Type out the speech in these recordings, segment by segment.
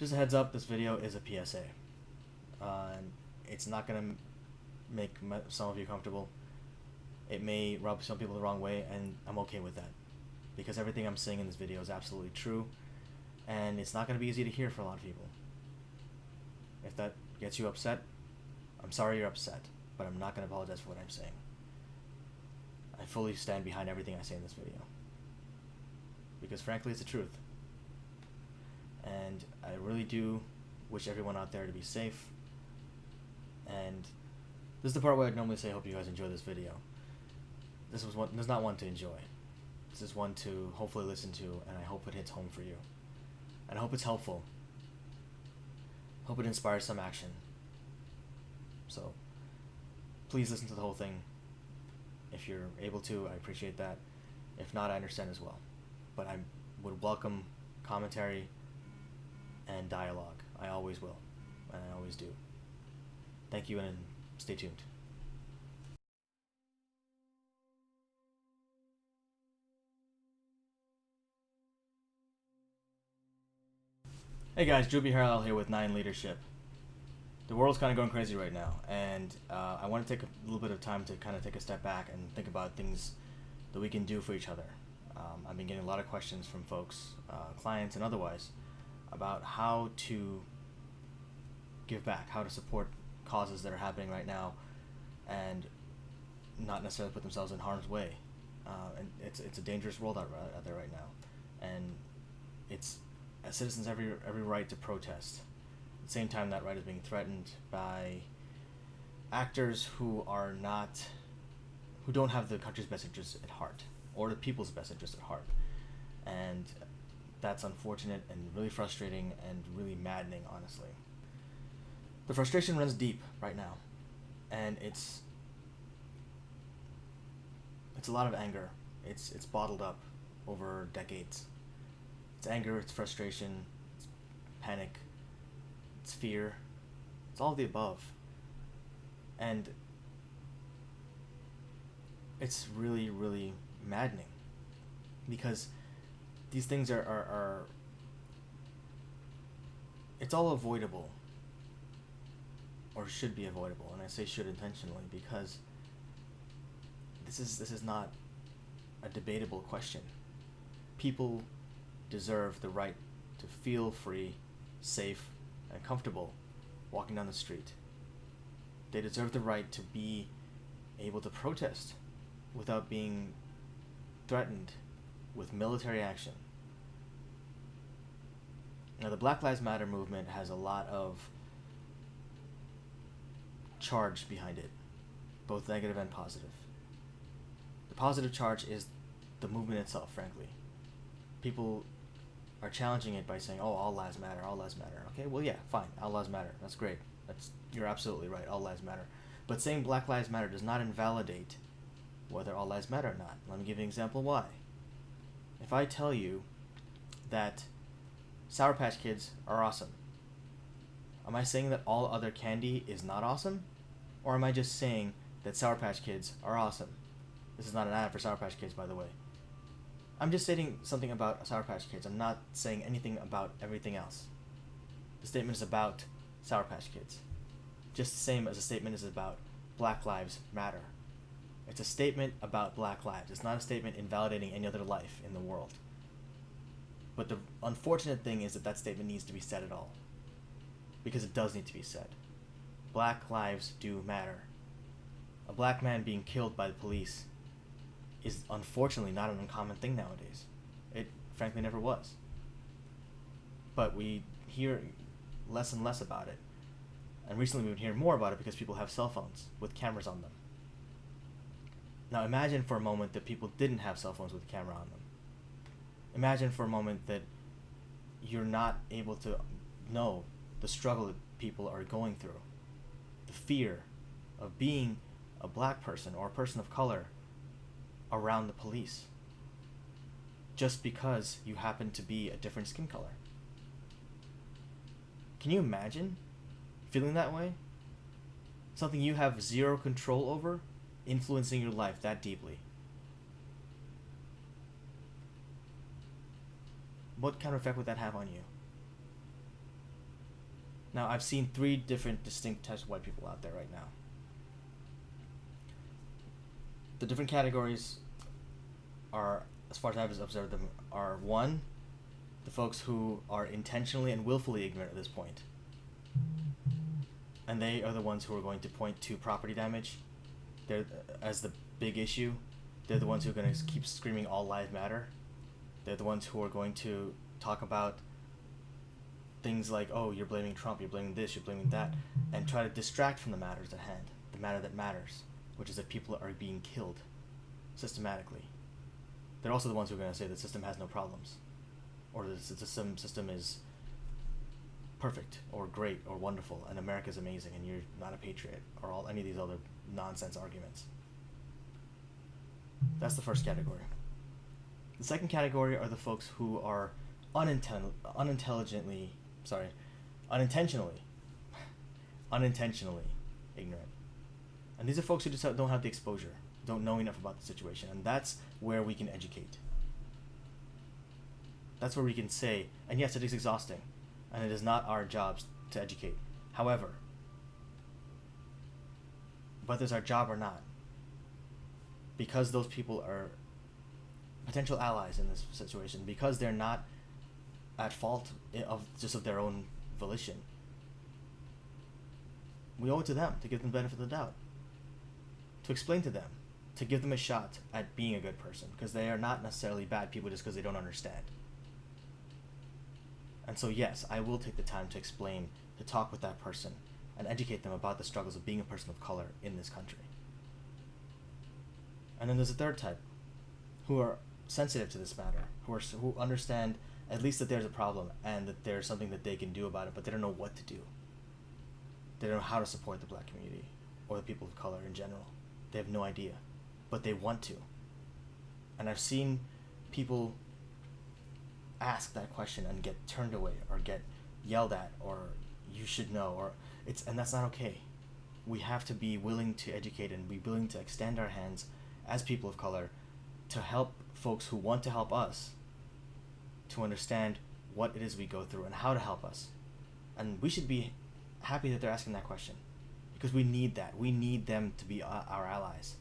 Just a heads up, this video is a PSA. And it's not going to make some of you comfortable. It may rub some people the wrong way, and I'm okay with that. Because everything I'm saying in this video is absolutely true, and it's not going to be easy to hear for a lot of people. If that gets you upset, I'm sorry you're upset, but I'm not going to apologize for what I'm saying. I fully stand behind everything I say in this video. Because frankly, it's the truth. And I really do wish everyone out there to be safe. And this is the part where I'd normally say I hope you guys enjoy this video. This is not one to enjoy. This is one to hopefully listen to, and I hope it hits home for you. And I hope it's helpful. Hope it inspires some action. So, please listen to the whole thing. If you're able to, I appreciate that. If not, I understand as well. But I would welcome commentary and dialogue. I always will, and I always do. Thank you, and stay tuned. Hey guys, Drew B. Harrell here with 9 Leadership. The world's kind of going crazy right now, and I want to take a little bit of time to kind of take a step back and think about things that we can do for each other. I've been getting a lot of questions from folks, clients and otherwise, about how to give back, how to support causes that are happening right now, and not necessarily put themselves in harm's way. And it's a dangerous world out there right now, and it's citizens have every right to protest. At the same time, that right is being threatened by actors who don't have the country's best interests at heart, or the people's best interests at heart. And that's unfortunate and really frustrating and really maddening, honestly. The frustration runs deep right now, and it's a lot of anger. It's bottled up over decades. It's anger, it's frustration, it's panic, it's fear, it's all of the above. And it's really, really maddening, because these things are it's all avoidable, or should be avoidable, and I say should intentionally because this is not a debatable question. People deserve the right to feel free, safe, and comfortable walking down the street. They deserve the right to be able to protest without being threatened with military action. Now, the Black Lives Matter movement has a lot of charge behind it, both negative and positive. The positive charge is the movement itself, frankly. People are challenging it by saying, oh, all lives matter, all lives matter. Okay, well, yeah, fine, all lives matter. That's great. You're absolutely right, all lives matter. But saying Black Lives Matter does not invalidate whether all lives matter or not. Let me give you an example why. If I tell you that Sour Patch Kids are awesome, am I saying that all other candy is not awesome? Or am I just saying that Sour Patch Kids are awesome? This is not an ad for Sour Patch Kids, by the way. I'm just stating something about Sour Patch Kids. I'm not saying anything about everything else. The statement is about Sour Patch Kids. Just the same as a statement is about Black Lives Matter. It's a statement about Black lives. It's not a statement invalidating any other life in the world. But the unfortunate thing is that statement needs to be said at all. Because it does need to be said. Black lives do matter. A black man being killed by the police is unfortunately not an uncommon thing nowadays. It frankly never was. But we hear less and less about it. And recently we've been hearing more about it because people have cell phones with cameras on them. Now imagine for a moment that people didn't have cell phones with a camera on them. Imagine for a moment that you're not able to know the struggle that people are going through. The fear of being a black person or a person of color around the police. Just because you happen to be a different skin color. Can you imagine feeling that way? Something you have zero control over influencing your life that deeply. What kind of effect would that have on you? Now, I've seen 3 different distinct types of white people out there right now. The different categories are, as far as I've observed them, are 1, the folks who are intentionally and willfully ignorant at this point. And they are the ones who are going to point to property damage as the big issue. They're the ones who are going to keep screaming all lives matter. They're the ones who are going to talk about things like, oh, you're blaming Trump, you're blaming this, you're blaming that, and try to distract from the matters at hand, the matter that matters, which is that people are being killed systematically. They're also the ones who are going to say the system has no problems, or the system is perfect or great or wonderful and America's amazing and you're not a patriot, or any of these other nonsense arguments. That's the first category. The second category are the folks who are unintentionally ignorant. And these are folks who just don't have the exposure, don't know enough about the situation, and that's where we can educate. That's where we can say, and yes, it is exhausting, and it is not our jobs to educate. However, whether it's our job or not, because those people are potential allies in this situation, because they're not at fault of their own volition, we owe it to them to give them the benefit of the doubt, to explain to them, to give them a shot at being a good person, because they are not necessarily bad people just because they don't understand. And so yes, I will take the time to explain, to talk with that person, and educate them about the struggles of being a person of color in this country. And then there's a third type, who are sensitive to this matter, who understand at least that there's a problem and that there's something that they can do about it, but they don't know what to do. They don't know how to support the black community or the people of color in general. They have no idea, but they want to. And I've seen people ask that question and get turned away or get yelled at or you should know, and that's not okay. We have to be willing to educate and be willing to extend our hands as people of color to help folks who want to help us to understand what it is we go through and how to help us. And we should be happy that they're asking that question, because we need that. We need them to be our allies.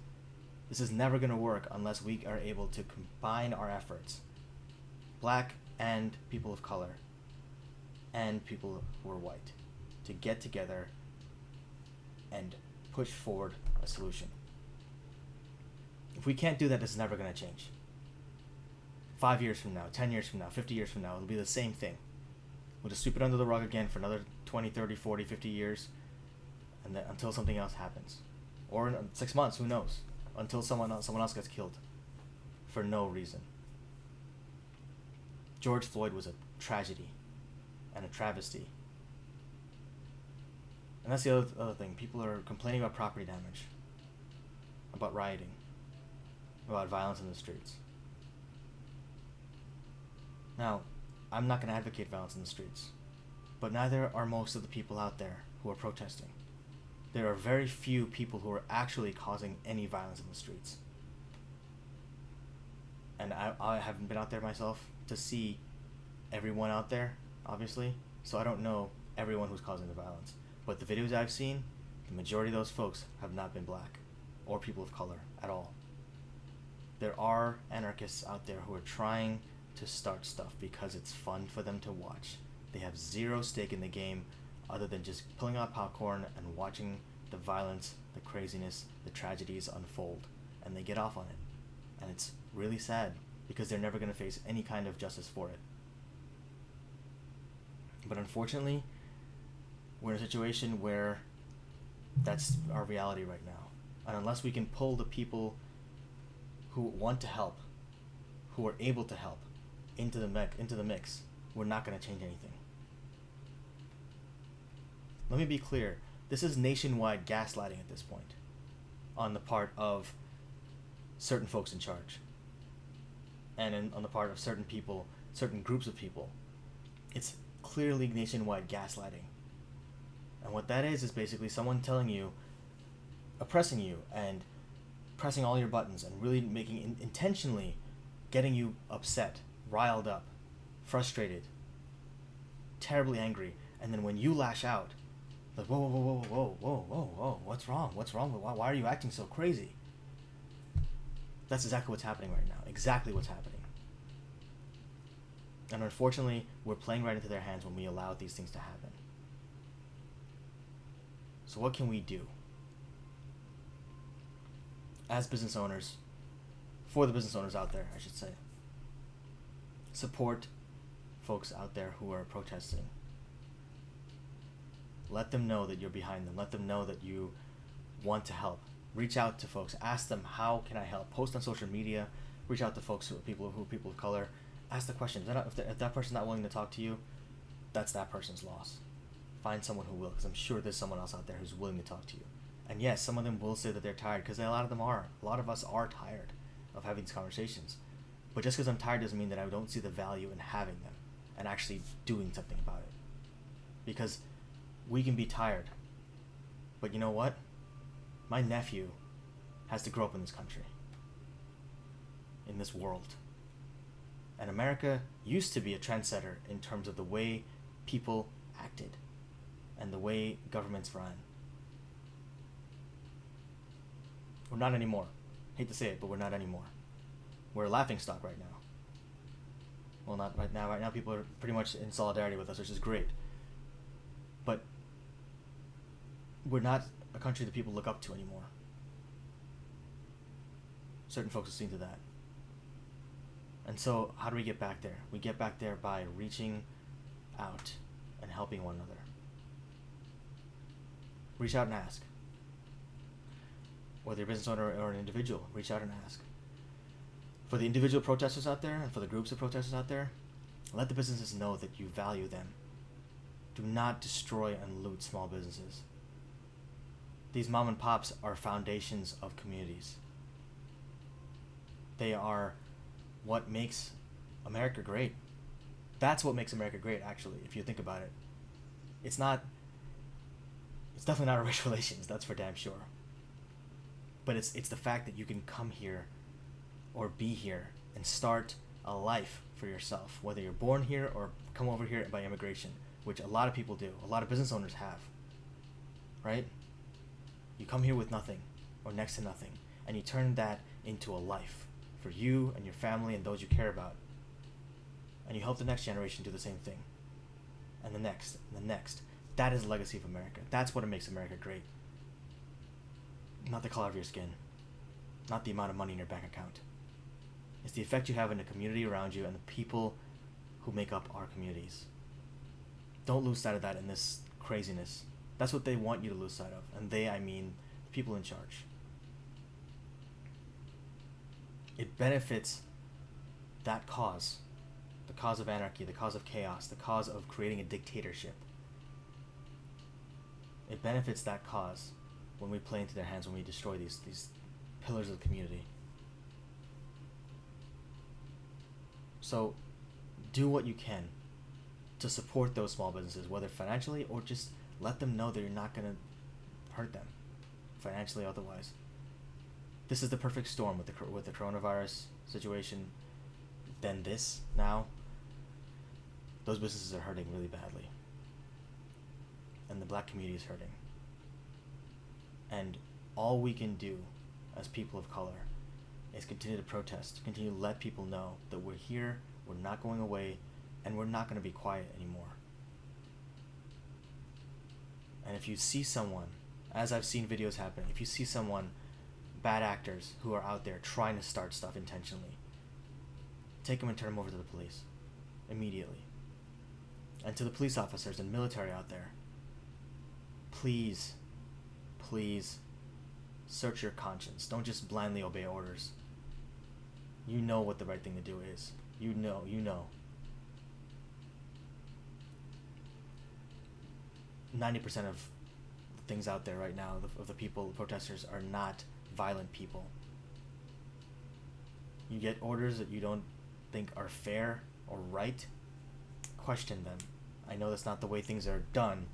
This is never going to work unless we are able to combine our efforts, black and people of color and people who are white, to get together and push forward a solution. If we can't do that, this is never going to change. 5 years from now, 10 years from now, 50 years from now, it'll be the same thing. We'll just sweep it under the rug again for another 20, 30, 40, 50 years, and then until something else happens. Or in 6 months, who knows? Until someone else gets killed for no reason. George Floyd was a tragedy and a travesty. And that's the other thing. People are complaining about property damage, about rioting, about violence in the streets. Now, I'm not going to advocate violence in the streets, but neither are most of the people out there who are protesting. There are very few people who are actually causing any violence in the streets. And I haven't been out there myself to see everyone out there, obviously, so I don't know everyone who's causing the violence. But the videos I've seen, the majority of those folks have not been black or people of color at all. There are anarchists out there who are trying to start stuff because it's fun for them to watch. They have zero stake in the game other than just pulling out popcorn and watching the violence, the craziness, the tragedies unfold, and they get off on it. And it's really sad because they're never going to face any kind of justice for it. But unfortunately, we're in a situation where that's our reality right now. And unless we can pull the people who want to help, who are able to help, into the mix, we're not going to change anything. Let me be clear. This is nationwide gaslighting at this point on the part of certain folks in charge and on the part of certain people, certain groups of people. It's clearly nationwide gaslighting. And what that is basically someone telling you, oppressing you and pressing all your buttons and really making intentionally getting you upset, riled up, frustrated, terribly angry, And then when you lash out, like, whoa, whoa, whoa, whoa, whoa, whoa, whoa, what's wrong? What's wrong? Why are you acting so crazy? That's exactly what's happening right now. Exactly what's happening. And unfortunately, we're playing right into their hands when we allow these things to happen. So what can we do? As business owners, for the business owners out there, I should say, support folks out there who are protesting. Let them know that you're behind them. Let them know that you want to help. Reach out to folks. Ask them, how can I help? Post on social media. Reach out to folks who are people of color. Ask the question. If that person's not willing to talk to you, that's that person's loss. Find someone who will, because I'm sure there's someone else out there who's willing to talk to you. And yes, some of them will say that they're tired, because a lot of them are. A lot of us are tired of having these conversations. But just because I'm tired doesn't mean that I don't see the value in having them and actually doing something about it. Because we can be tired. But you know what? My nephew has to grow up in this country, in this world. And America used to be a trendsetter in terms of the way people acted and the way governments ran. We're not anymore. Hate to say it, but we're not anymore. We're a laughingstock right now. Well, not right now. Right now people are pretty much in solidarity with us, which is great. But we're not a country that people look up to anymore. Certain folks have seen to that. And so, how do we get back there? We get back there by reaching out and helping one another. Reach out and ask. Whether you're a business owner or an individual, reach out and ask. For the individual protesters out there and for the groups of protesters out there, let the businesses know that you value them. Do not destroy and loot small businesses. These mom and pops are foundations of communities. They are what makes America great. That's what makes America great, actually, if you think about it. It's definitely not our racial relations, that's for damn sure. But it's the fact that you can come here or be here and start a life for yourself, whether you're born here or come over here by immigration, which a lot of people do. A lot of business owners have, right? You come here with nothing or next to nothing, and you turn that into a life for you and your family and those you care about. And you help the next generation do the same thing. And the next, and the next. That is the legacy of America. That's what makes America great. Not the color of your skin. Not the amount of money in your bank account. It's the effect you have in the community around you and the people who make up our communities. Don't lose sight of that in this craziness. That's what they want you to lose sight of. And they, I mean, the people in charge. It benefits that cause. The cause of anarchy, the cause of chaos, the cause of creating a dictatorship. It benefits that cause when we play into their hands, when we destroy these pillars of the community. So do what you can to support those small businesses, whether financially or just let them know that you're not going to hurt them, financially or otherwise. This is the perfect storm with the coronavirus situation. Then this, now, those businesses are hurting really badly. And the black community is hurting. And all we can do as people of color is continue to protest, continue to let people know that we're here, we're not going away, and we're not going to be quiet anymore. And if you see someone, as I've seen videos happen, if you see someone, bad actors who are out there trying to start stuff intentionally, take them and turn them over to the police immediately. And to the police officers and military out there, please, please search your conscience. Don't just blindly obey orders. You know what the right thing to do is. You know. 90% of things out there right now, of the people, the protesters, are not violent people. You get orders that you don't think are fair or right, question them. I know that's not the way things are done,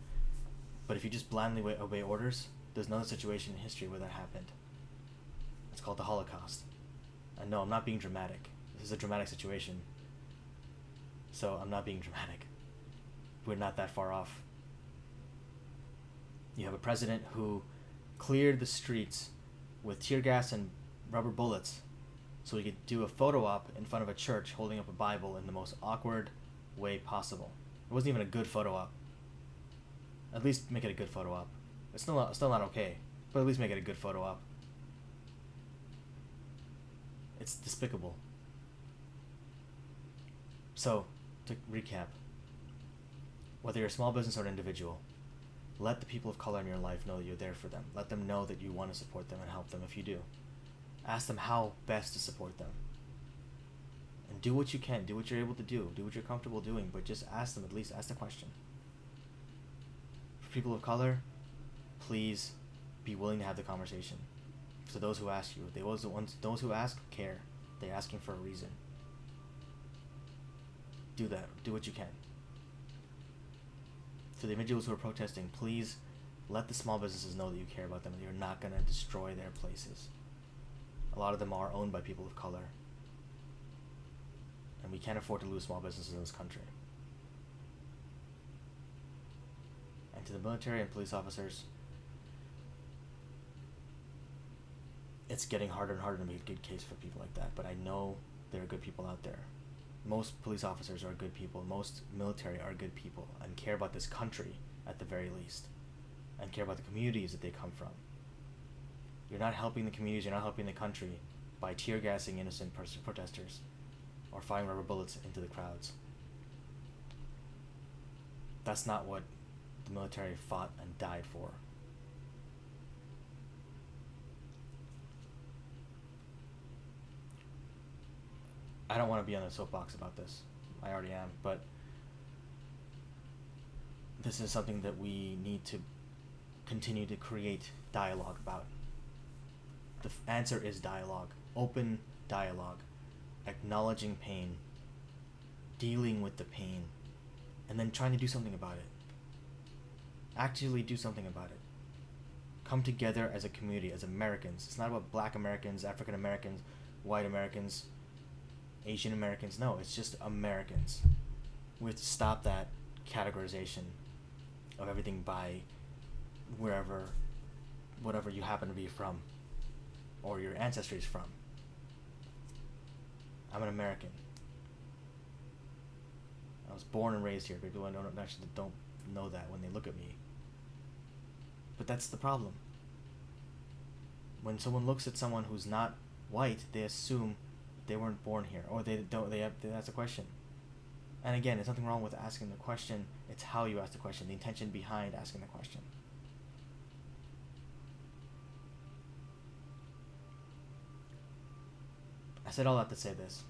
but if you just blindly obey orders, there's another situation in history where that happened. It's called the Holocaust. And no, I'm not being dramatic. This is a dramatic situation. So I'm not being dramatic. We're not that far off You have a president who cleared the streets with tear gas and rubber bullets so he could do a photo op in front of a church holding up a Bible in the most awkward way possible. It wasn't even a good photo op. At least make it a good photo op. It's still not okay, but at least make it a good photo op. It's despicable. So, to recap, whether you're a small business or an individual, let the people of color in your life know that you're there for them. Let them know that you want to support them and help them if you do. Ask them how best to support them. And do what you can. Do what you're able to do. Do what you're comfortable doing, but just ask them, at least ask the question. For people of color, please be willing to have the conversation. For those who ask you, those who ask care. They're asking for a reason. Do that. Do what you can. For the individuals who are protesting, please let the small businesses know that you care about them and you're not going to destroy their places. A lot of them are owned by people of color. And we can't afford to lose small businesses in this country. And to the military and police officers, it's getting harder and harder to make a good case for people like that, but I know there are good people out there. Most police officers are good people. Most military are good people and care about this country at the very least, and care about the communities that they come from. You're not helping the communities, you're not helping the country by tear gassing innocent protesters or firing rubber bullets into the crowds. That's not what the military fought and died for. I don't want to be on a soapbox about this. I already am, but this is something that we need to continue to create dialogue about. The answer is dialogue. Open dialogue. Acknowledging pain. Dealing with the pain. And then trying to do something about it. Actually do something about it. Come together as a community, as Americans. It's not about Black Americans, African Americans, white Americans, Asian Americans. No, it's just Americans. We have to stop that categorization of everything by whatever you happen to be from, or your ancestry is from. I'm an American. I was born and raised here. People don't know that when they look at me. But that's the problem. When someone looks at someone who's not white, they assume they weren't born here, or they ask a question. And again, there's nothing wrong with asking the question. It's how you ask the question, the intention behind asking the question. I said all that to say this.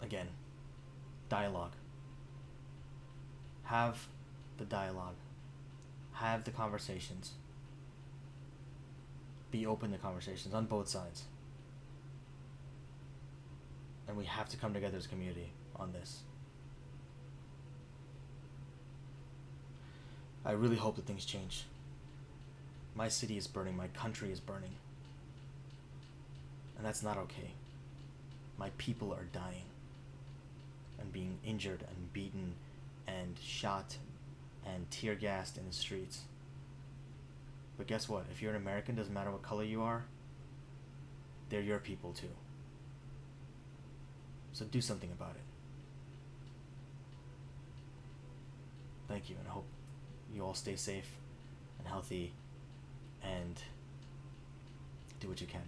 Again, dialogue. Have the dialogue. Have the conversations. Be open to conversations on both sides. And we have to come together as a community on this. I really hope that things change. My city is burning. My country is burning. And that's not okay. My people are dying and being injured and beaten and shot and tear gassed in the streets. But guess what? If you're an American, doesn't matter what color you are, they're your people too. So do something about it. Thank you, and I hope you all stay safe and healthy and do what you can.